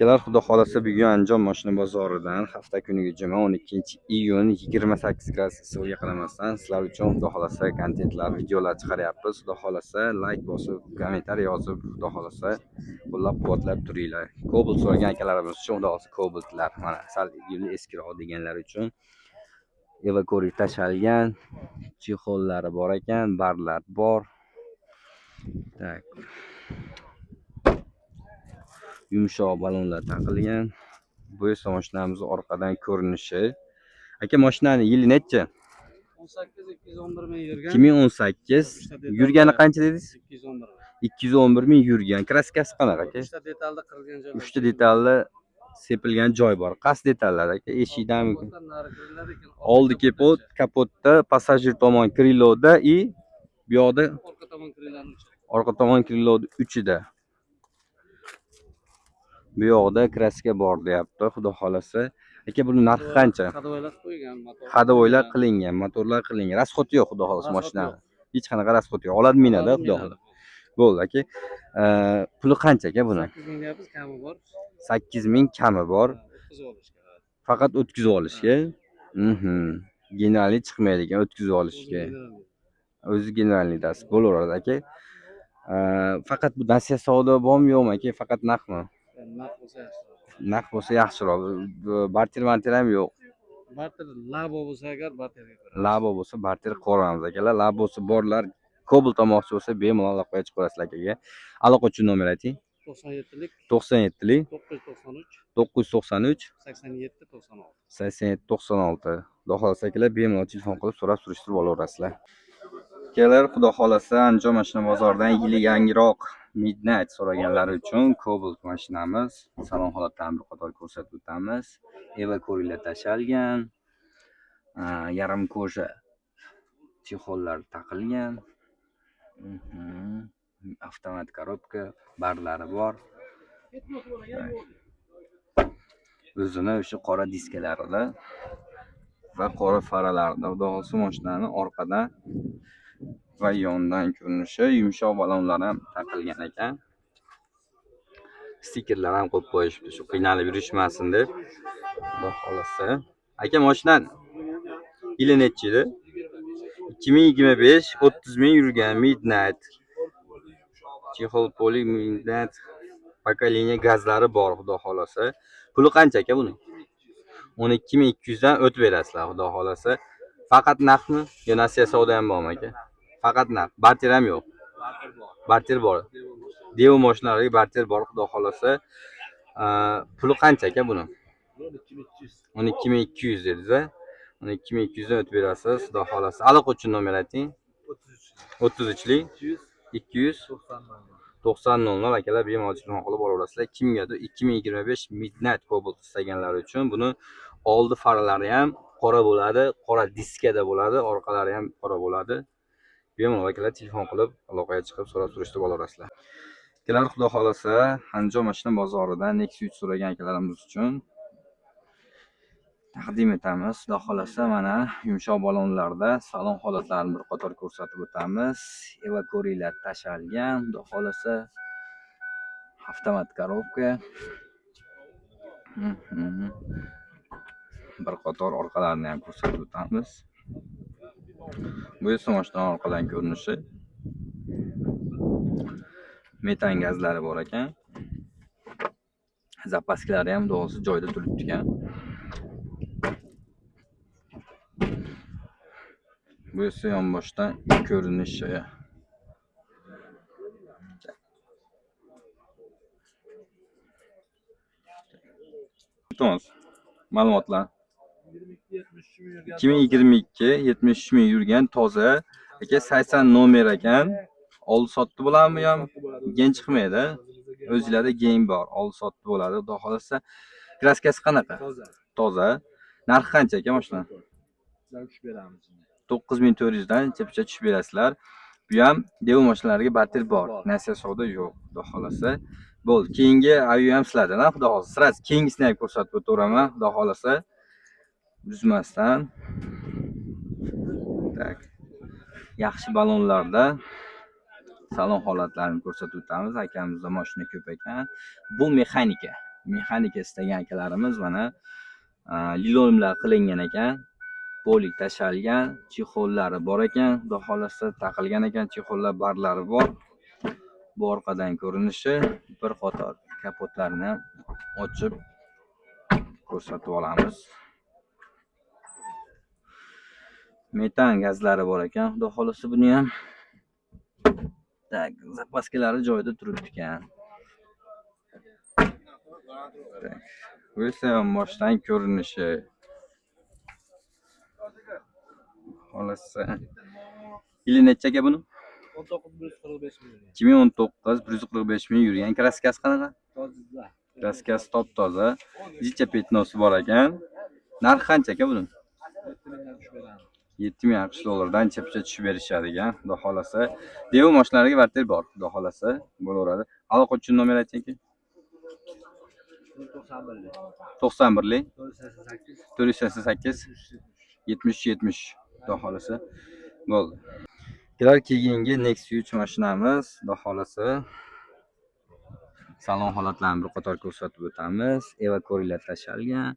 Akalar, xudo xolasa bugun Andijon mashina bozoridan hafta kuniga juma 12-iyun 28 gradus issiqga qaramasdan sizlar uchun xudo xolasa kontentlar, videolar chiqaryapmiz. Xudo xolasa like bosib, kommentariy yozib, xudo xolasa qo'llab-quvvatlab turinglar. Cobalt so'ragan akalarimiz uchun xudo xolasa Cobaltlar, mana sal eskiroq deganlar uchun evakori tashalgan, chexollari bor ekan, barlar bor. Tak. Yumshoq balonlar taqilgan. Bu esa mashinamiz orqadan ko'rinishi. Aka, mashinani yili necha? 18-211 ming yurgan. 2018. Yurgani qancha dedingiz? 211 ming yurgan. Kraskasi qanaqa aka? 3 ta detalda qilgan joy. 3 ta detalli sepilgan joy bor. Qaysi detallar aka? Eshikdan oldi kapotda, passajir tomon kriloda и bu yoqda orqa tomon kriloda uchida. Bu yoqda kraska bor deyapti, xudo xolasa. Aka, buni narxi qancha? Hadovoylar qo'ygan, Hadovoylar qilingan, motorlar qilingan. Rasxoti yo'q, xudo xolasa mashinani. Hech qanaqa rasxoti yo'q. Oladi minada, xudo xolasa. Bo'ldi aka. Puli qancha aka buni? 8 ming deyapmiz, kami bor. 8 ming kami bor. O'tkazib olishga. Faqat o'tkazib olishga. Generalniy chiqmaydi ekan o'tkazib olishga. O'zi generalniydasi bo'laveradi aka. Faqat bu nasiya savdo bormi yo'qmi aka? Faqat naqdmi? Naq bo'lsa yaxshiroq. Barter ham yo'q. Barter labo bo'lsa agar barterga ko'ramiz. Labo bo'lsa barter ko'ramiz akalar. Labosi borlar Cobalt olmoqchi bo'lsa bemalol aloqaga chiqib qo'yasizlar akaga. Aloqa uchun nomer ayting. 97lik 97lik 993 993 87 96. 87 96. Xudo xolasa akalar bemalol telefon qilib so'rab surishtirib olaverasizlar. Akalar, xudo xolasa Andijon mashina bozoridan yili yangiroq Midnight so'raganlari uchun Cobalt mashinamiz salon holatlarini bir qator ko'rsatib o'tamiz. Evakorilar tashalgan, yarim koja chexollar taqilgan, avtomat korobka, barlari bor. O'zini o'sha qora diskalarida va qora faralarida xudo xolasa mashinani orqadan va yondan ko'rinishi, yumshoq balonlar ham taqilgan ekan. Stikerlar ham qo'yib qo'yishibdi, shu qiynalib yurishmasin deb. Xudo xolasa. Aka, mashinani yili necha edi? 2025, 30 ming yurgan Midnight. Chexol poli Midnight pokoleniya gazlari bor, xudo xolasa. Puli qancha aka buni? 12200 dan o'tib berasizlar, xudo xolasa. Faqat naqdmi? Yo nasiya savdo ham bormi aka? Faqat naqd. Barter ham yo'q. Barter bor. Devo mashinalariga barter bor, xudo xolasa. Puli qancha aka buni? 12200 dedingiz-a? 12200 dan o'tib berasiz, xudo xolasa. Aloqa uchun nomer ayting. 33lik 290 akalar bemalol telefon qilib olaverasizlar. Kimgadir 2025 Midnight Cobalt istaganlar uchun buni oldi faralari ham qora bo'ladi, qora diskada bo'ladi, orqalari ham qora bo'ladi. Bemalol akalar telefon qilib aloqaga chiqib so'rab surishtirib olaverasizlar. Akalar, xudo xolasa Andijon mashina bozoridan Nexus 3 so'ragan akalarimiz uchun taqdim etamiz. Xudo xolasa mana yumshoq balonlarda salon holatlarini bir qator ko'rsatib o'tamiz. Evakorilar tashalgan, xudo xolasa avtomat korobka. Bir qator orqalarini ham ko'rsatib o'tamiz. Bu esa mashina orqadan ko'rinishi. Metan gazlari bor ekan. Zapaskilari ham do'g'risi joyida turibdi ekan. Bu esa yonboshdan ko'rinishi. Ma'lumotlar 2022 73 ming yurgan toza aka, 80 nomer ekan. Oldi sotdi bo'ladimi ham? Gen chiqmaydi. O'zingizlarda gen bor, oldi sotdi bo'ladi. Xudo xolasa. Kraskasi qanaqa? Toza. Narxi qancha aka mashina? 9400 dan chepcha tushib berasizlar. Bu ham Devo mashinalariga barter bor. Nasiya savdo yo'q, xudo xolasa. Bo'ldi. Keyingi aviy ham sizlardan, xudo xolasa. Siz keyingisini ham ko'rsatib o'tiraman, xudo xolasa. Uzmasdan. Tak. Yaxshi balonlarda salon holatlarini ko'rsatib o'tamiz. Akamizda mashina ko'p ekan. Bu mexanika. mexanika istagan akalarimiz mana lilonlar qilingan ekan. Polik tashalgan, chexollari bor ekan. Xudo xolasa taqilgan ekan, chexollar barlari bor. Bu orqadan ko'rinishi, bir qator kapotlarni ham ochib ko'rsatib olamiz. Metan gazlari bor ekan. Xudo xolasa buni ham tak zapaskalari joyida turibdi ekan. Bu esa boshdan ko'rinishi. Xolasa yili necha aka buni? 19.145 million. 2019 145 ming yurgan. Kraskasi qanaqa? Toza. Kraskasi top-toza. Jicha petnosi bor ekan. Narxi qancha aka buni? 70 dollardan chapcha tushib berishadi ekan. Xudo xolasa. Devo mashinalariga vartel bor. Xudo xolasa bo'laveradi. Aloqa uchun nomer ayting-ki. 91lik 488 7370. Xudo xolasa. Bo'ldi. Kelar keyingi Nexus 3 mashinamiz. Xudo xolasa salon holatlarini bir qator ko'rsatib o'tamiz. Evakorilar tashalgan,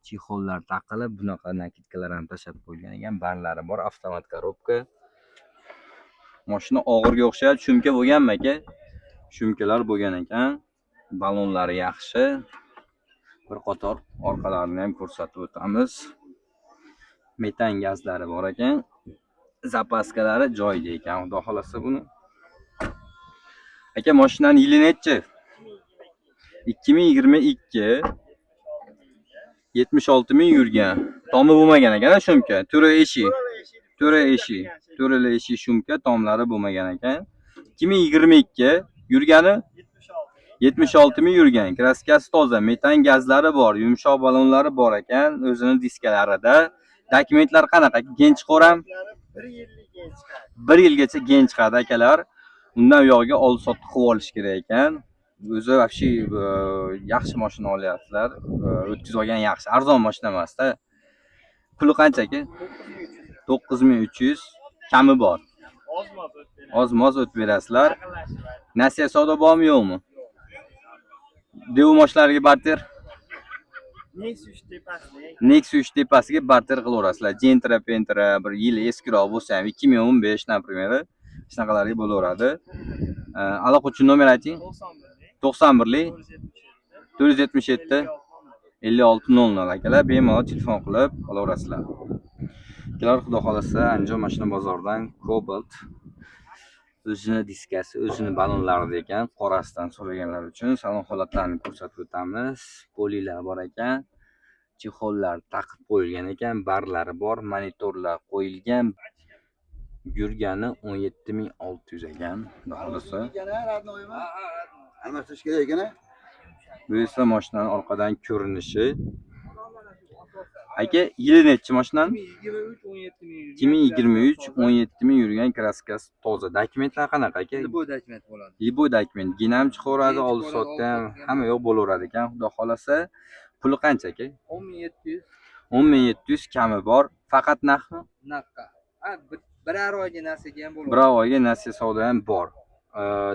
chexollar taqilib, bunaqa nakidkalar ham tashab qo'yilgan ekan. Barlari bor, avtomat korobka. Mashina og'irga o'xshaydi, shumka bo'lganmi aka? Shumkalar bo'lgan ekan. Balonlari yaxshi. Bir qator orqalarini ham ko'rsatib o'tamiz. Metan gazlari bor ekan. Zapaskalari joyida ekan. Xudo xolasa buni. Aka, mashinaning yili nechi? 2022 76 ming yurgan. Tomi bo'lmagan ekan shumka. To'ra eshik shumka, tomlari bo'lmagan ekan. 2022 yurgani 76 ming yurgan. Kraskasi toza, metan gazlari bor, yumshoq balonlari bor ekan, o'zining diskalarida. Dokumentlar qanaqa? Gench qo'ram? 1 yilgacha gench chiqadi akalar. Undan u yo'g'iga oldi-sotdi qilib olish kerak ekan. O'zi вообще yaxshi mashina olyapsizlar. O'tkazib olgan yaxshi. Arzon mashina emas-da. Puli qancha aka? 9300 kami bor. Oz-moz o'tib berasizlar. Nasiya savdo bormi, yo'qmi? Devo mashinalariga barter? Nexus tepasiga barter qilaverasizlar. Gentra, Pentra bir yil eskiroq bo'lsa ham 2015 например, shunaqalarga bo'laveradi. Aloqa uchun nomer ayting. 91lik 477 5600 akalar bemalol telefon qilib olaverasizlar. Kelar xudo xolasa Andijon mashina bozoridan Cobalt o'zini diskasi, o'zini balonlarida ekan. Qorasidan so'raganlar uchun salon holatlarini ko'rsatib o'tamiz. Polilar bor ekan. Chexollar taqib qo'yilgan ekan, barlari bor, monitorlar qo'yilgan. Yurgani 17600 ekan. Xudo xolasa. Almashtirish kerak ekan. Bu esa mashinaning orqadan ko'rinishi. Aka, yili nechi mashinaning? 2023 17 ming yurgan, kraskasi toza. Dokumentlar qanaqa aka? Liboy dokument bo'ladi. Liboy dokument. Ginam chiqaveradi, oldi-sotdi ham hamma yo'q bo'laveradi ekan. Xudo xolasa. Puli qancha aka? 10700. 10700 kami bor. Faqat narxmi? Naqqa. Bir oyga nasiyaga ham bo'ladi. Bir oyga nasiya savdo ham bor.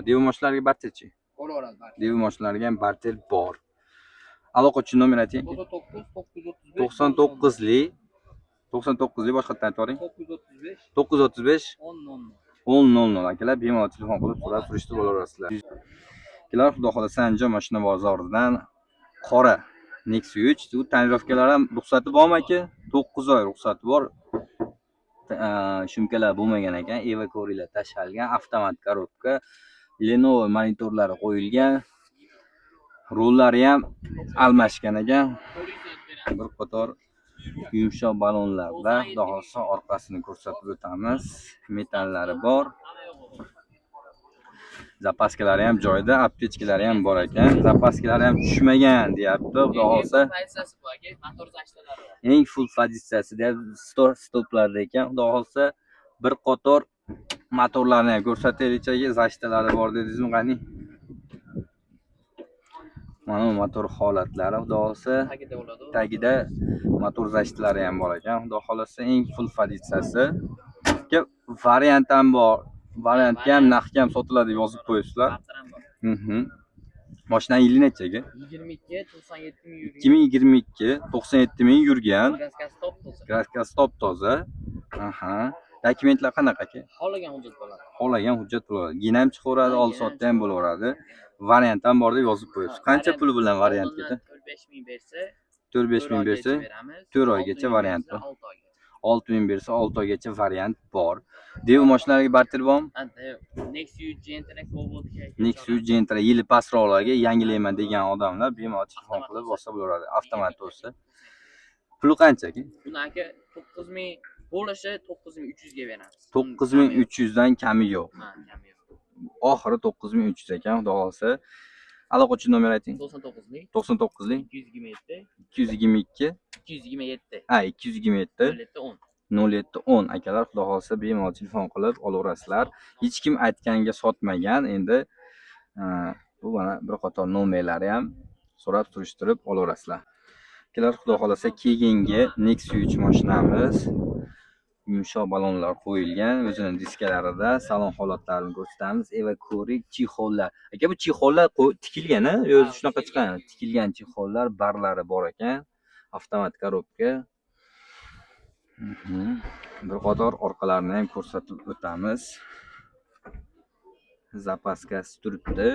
Devo mashinalariga barterchi? Bo'laveradi. Devo mashinalariga ham barter bor. Aloqa uchun nomer ayting. 99lik 99lik boshqatdan aytib boring. 935 1000 akalar bemalol telefon qilib so'rab surishtirib olaverasizlar. Kelar xudo xolasa Andijon mashina bozoridan qora Nexus 3. Bu tonirovkalar ham ruxsati bormi aka? 9 oy ruxsati bor. Shumkalar bo'lmagan ekan, evakorilar tashalgan, avtomat korobka, Lenovo monitorlari qo'yilgan. Rollari ham almashgan ekan. Bir qator yumshoq balonlarda, xudo xolasa orqasini ko'rsatib o'tamiz. Metallari bor. Zapaskalari ham joyida, aptechkalari ham bor ekan. Zapaskalari ham tushmagan, deyapti. Xudo xolasa. Eng full pozitsiyasi deb stoplarda ekan. Xudo xolasa bir qator motorlarni ham ko'rsataylikchi, zashtalari bor dedingizmi, qani? Mana motor holatlari, xudo xolasa tagida motor zashtalari ham bor ekan. Xudo xolasa eng full pozitsiyasi. Variant ham bor. Variantga ham narxga ham sotiladi deb yozib qo'yibsizlar. Mashinaning yili necha aka? 22 97 ming yurgan. 2022 97 ming yurgan. Kraskasi top toza. Kraskasi top-toza. Aha. Dokumentlar qanaqa aka? Xohlagan hujjat bo'ladi. Xohlagan hujjat bo'ladi. Gina ham chiqaveradi, olsotda ham bo'laveradi. Variant ham bor deb yozib qo'yibsiz. Qancha puli bilan variant ketadi? 45 ming bersa, 4-5 ming bersa, 4 oygacha variant bor. 6 oygacha. 6 ming bersa 6 oygacha variant bor. Dev mashinalarga barter bormi? Nexus Gentra Cobalt Nexus Gentra yili pastroqlarga yangilayman degan odamlar bemalol telefon qilib bossa bo'laveradi. Avtomat bo'lsa. Puli qancha aka? Buni aka 9 ming bo'lishi 9300 ga beramiz. 9300 dan kami yo'q. Ha, kami yo'q. Oxiri 9300 ekan, xudo xolasa. Aloqa uchun nomer ayting. 99lik 99lik 227 222 227 ha 227 10. 0710 akalar, xudo xolasa bemalol telefon qilib olaverasizlar. Hech kim aytganga sotmagan. Endi bu mana bir qator nomerlari ham so'rab surishtirib olaverasizlar. Akalar, xudo xolasa keyingi Nexus 3 mashinamiz yumshoq balonlar qo'yilgan, o'zining diskalarida salon holatlarini ko'rsatamiz. Eva ko'rik chexollar. Aka, bu chexollar tikilgan-a? O'zi shunaqa chiqqan. Tikilgan chexollar, barlari bor ekan. Avtomat korobka. Bir qator orqalarini ham ko'rsatib o'tamiz. Zapaskasi turibdi.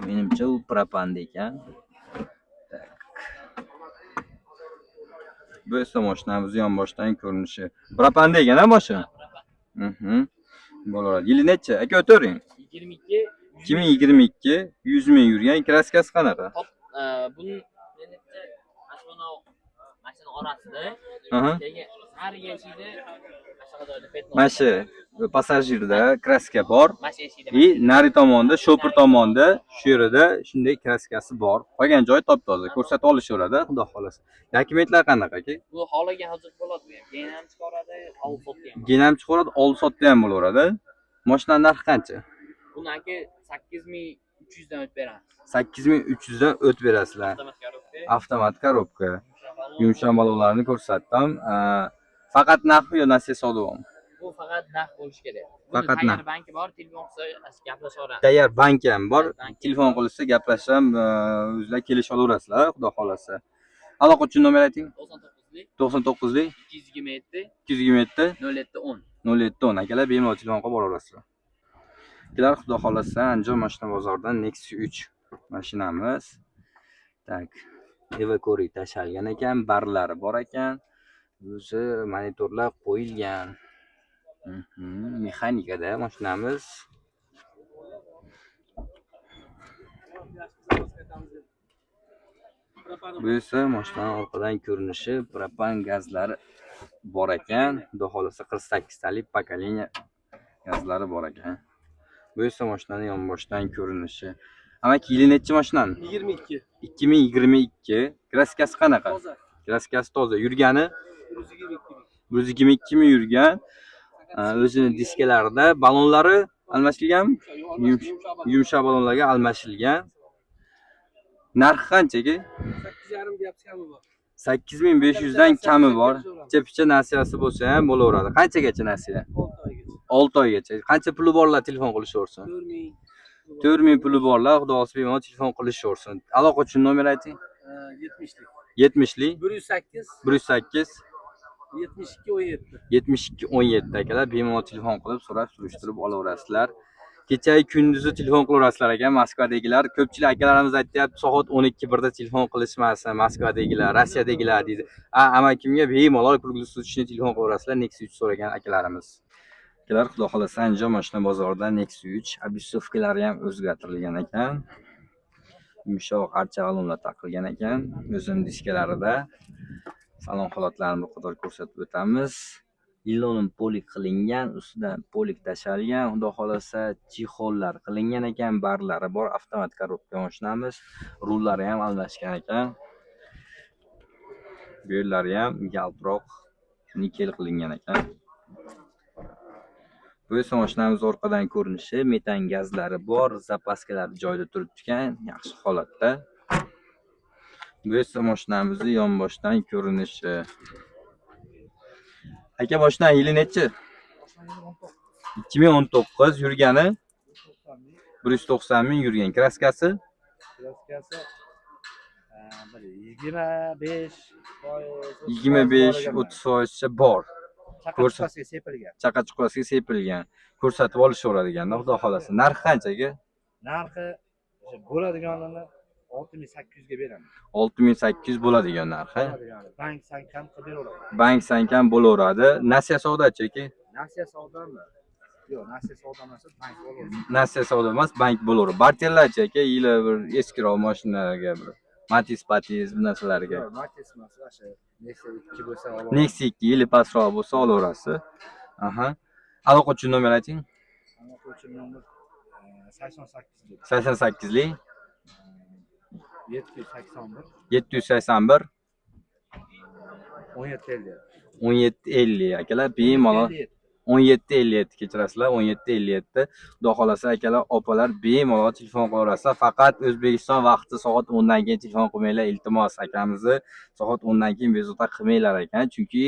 Menimcha u propanda ekan. Bu esa mashinamiz yonboshdan ko'rinishi. Propanda ekan-a mashina? Bo'laveradi. Yili necha? Aka, o'tiring. 22 2022 100 ming yurgan. Kraskasi qanaqa? buni menimcha mashina orasida Aha. keyin har eshikda Mana shu passajirda kraska bor. Mana shu eshikda И nari tomonda, shopir tomonda shu yerda shunday kraskasi bor. Qolgan joy top-toza. Ko'rsatib olishaveradi, xudo xolasa. Dokumentlar qanaqa aka? bu xohlagan hujjat bo'ladi. Bu ham keyin ham chiqaradi, olsotda ham. Gena ham chiqaradi, olsotda ham bo'laveradi. Mashina narxi qancha? Buni aka 8300 dan o'tib beramiz. 8300 dan o'tib berasizlar. Avtomat korobka. Yumshoq balonlarni ko'rsatdim. Faqat naqd yo nasiya sotuvmi? Bu faqat naqd bo'lishi kerak. Faqat Tayyor naqd. banki bor, telefon qilsa gaplashaveramiz. Tayyor bank ham bor. Telefon qilsa gaplashsam, o'zlar kelisha olaverasizlar, xudo xolasa. Aloqa uchun nomer ayting. 99lik 99lik 227 227 0710. 0710 akalar, bemalol telefon qilib olaverasizlar. Akalar, xudo xolasa Andijon mashina bozoridan Nexus 3 mashinamiz. Tak. Eva ko'rik tashalgan ekan, barlari bor ekan. O'zi monitorlar qo'yilgan. Mexanikada mashinamiz. Bu esa mashinaning orqadan ko'rinishi, propan gazlari bor ekan. Xudo xolasa 48 talik pokoleniya gazlari bor ekan. Bu esa mashinaning yonboshdan ko'rinishi. Amaki, yili necha mashinaning? 22. 2022. Kraskasi qanaqa? Toza. Kraskasi toza. Yurgani 122. 122 ming yurgan. O'zining diskalarida balonlari almashilgan, yumshoq balonlarga almashilgan. Narxi qanchaga? 8,5 deyapsiz kami bor. 8500 dan kami bor. Picha nasiyasi bo'lsa ham bo'laveradi. Qanchagacha nasiya? 6 oygacha. 6 oygacha. Qancha puli borlar telefon qilishaversin? 4000. 4000 puli borlar, xudo xolasa bemalol telefon qilishaversin. Aloqa uchun nomer ayting. 70lik. 70lik 108 108 72 17. 72 17 akalar, bemalol telefon qilib so'rab surishtirib olaverasizlar. Kecha kunduzi telefon qilaverasizlar ekan Moskvadagilar. Ko'pchilik akalarimiz aytayapti, soat 12:00 da telefon qilishmasin Moskvadagilar, Rossiyadagilar deydi. Amakimga bemalol kulgisi tutishni telefon qilaverasizlar, Nexus 3 so'ragan akalarimiz. Akalar, xudo xolasa Andijon mashina bozorida Nexus 3 obisovkalari ham o'zgartirilgan ekan. Yumshoq archa balonlar taqilgan ekan. O'zining diskalarida salon holatlarini bir qator ko'rsatib o'tamiz. Ilon polik qilingan, ustidan polik tashalgan, xudo xolasa chexollar qilingan ekan, barlari bor, avtomat korobka mashinamiz, rullari ham almashgan ekan. Bu yerlari ham yaltiroq nikel qilingan ekan. Bu esa mashinamiz orqadan ko'rinishi, metan gazlari bor, zapaskalar joyida turibdi ekan, yaxshi holatda. Bu esa mashinamizning yonboshdan ko'rinishi. Aka, mashina yili necha? 2019 yurgani 190 ming yurgan. Kraskasi Kraskasi bir 25 25-30% bor. Chaqachuqasiga sepilgan. Chaqachuqasiga sepilgan. Ko'rsatib olishaveradigan, xudo xolasa. Narxi qanchaga? Narxi o'sha bo'ladiganini 6800 ga beraman. 6800 bo'ladigan narxi. Bank sankam qilib beraveradi. Bank sankam bo'laveradi. Nasiya savdochi aka? Nasiya savdomi? Yo'q, nasiya savdo emas, bank bo'laveradi. Nasiya savdo emas, bank bo'laveradi. Barterlarchi aka, yili bir eskiroq mashinalarga bir Matiz, Patiz bu narsalarga. Yo'q, Matiz emas, o'sha Nexia 2 bo'lsa olaman. Nexia 2 yili pastroq bo'lsa olaverasiz. Aha. Aloqa uchun nomer ayting. Aloqa uchun nomer 88 88lik 781 781 1750. 1750 akalar bemalol 1757 kechirasizlar 1757. Xudo xolasa akalar opalar bemalol telefon qilaverasizlar. Faqat O'zbekiston vaqti soat 10 dan keyin telefon qilmanglar, iltimos. Akamizni soat 10 dan keyin bezovta qilmanglar ekan, chunki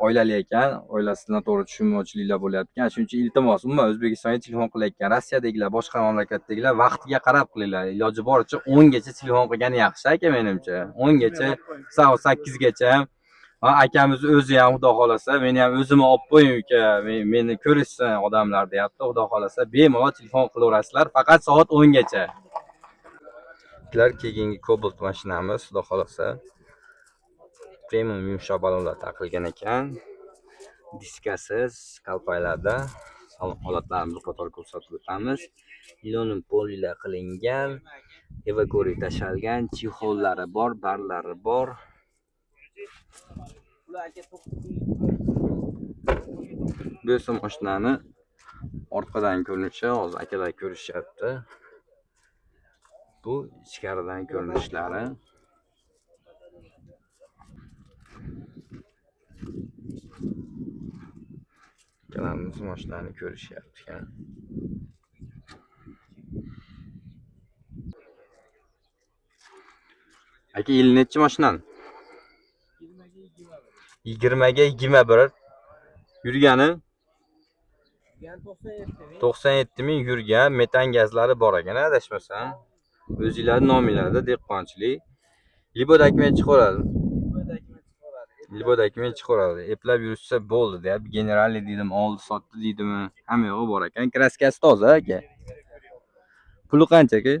oilali ekan, oilasidan to'g'ri tushunmovchiliklar bo'layotgan. Shuning uchun iltimos, umuman O'zbekistonga telefon qilayotgan Rossiyadagilar, boshqa mamlakatdagilar vaqtiga qarab qilinglar. Iloji boricha 10 gacha telefon qilgani yaxshi aka menimcha. 10 gacha, soat 8 gacha. Ha, akamiz o'zi ham xudo xolasa, meni ham o'zimni olib qo'ying uka, meni ko'rishsin odamlar deyapti. Xudo xolasa bemalol telefon qilaverasizlar, faqat soat 10 gacha. Ular keyingi Cobalt mashinamiz, xudo xolasa. Premium yumshoq balonlar taqilgan ekan. Diskasiz kalpaylarda salon holatlarini bir qator ko'rsatib o'tamiz. Ilonun polilar qilingan, evakori tashalgan, chexollari bor, barlari bor. Bu esa mashinani orqadan ko'rinishi, hozir akalar ko'rishyapti. Bu ichkaridan ko'rinishlari. Akalarimiz mashinani ko'rishyapti ekan. Aka, yili nechi mashinani? 20 ga 21 yurgani 97 ming yurgan, metan gazlari bor ekan, adashmasam. O'zingizlar nominglarda dehqonchilik. Libodakmen chiqaradi. Libodakmen chiqaradi. Eplab yursa bo'ldi deb generali dedim, oldi sotdi deydimi? Hamma yo'q bor ekan. Kraskasi toza aka. Puli qancha aka?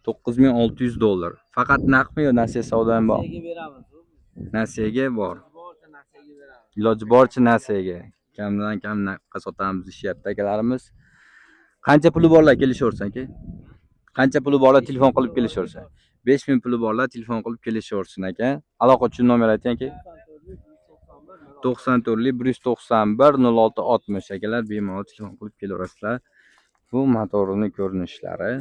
$9600. Faqat naqdmi yo nasiya savdomi bor? Nasiyaga bor. Iloji boricha nasiyaga. Kamdan kam naqdga sotamiz deyapti akalarimiz. Qancha puli borlar kelishaversin aka? Qancha puli borlar telefon qilib kelishaversin? 5000 puli borlar telefon qilib kelishaversin aka. Aloqa uchun nomer ayting aka. 94lik 191 0660 akalar bemalol telefon qilib kelaverasizlar. Bu motorining ko'rinishlari.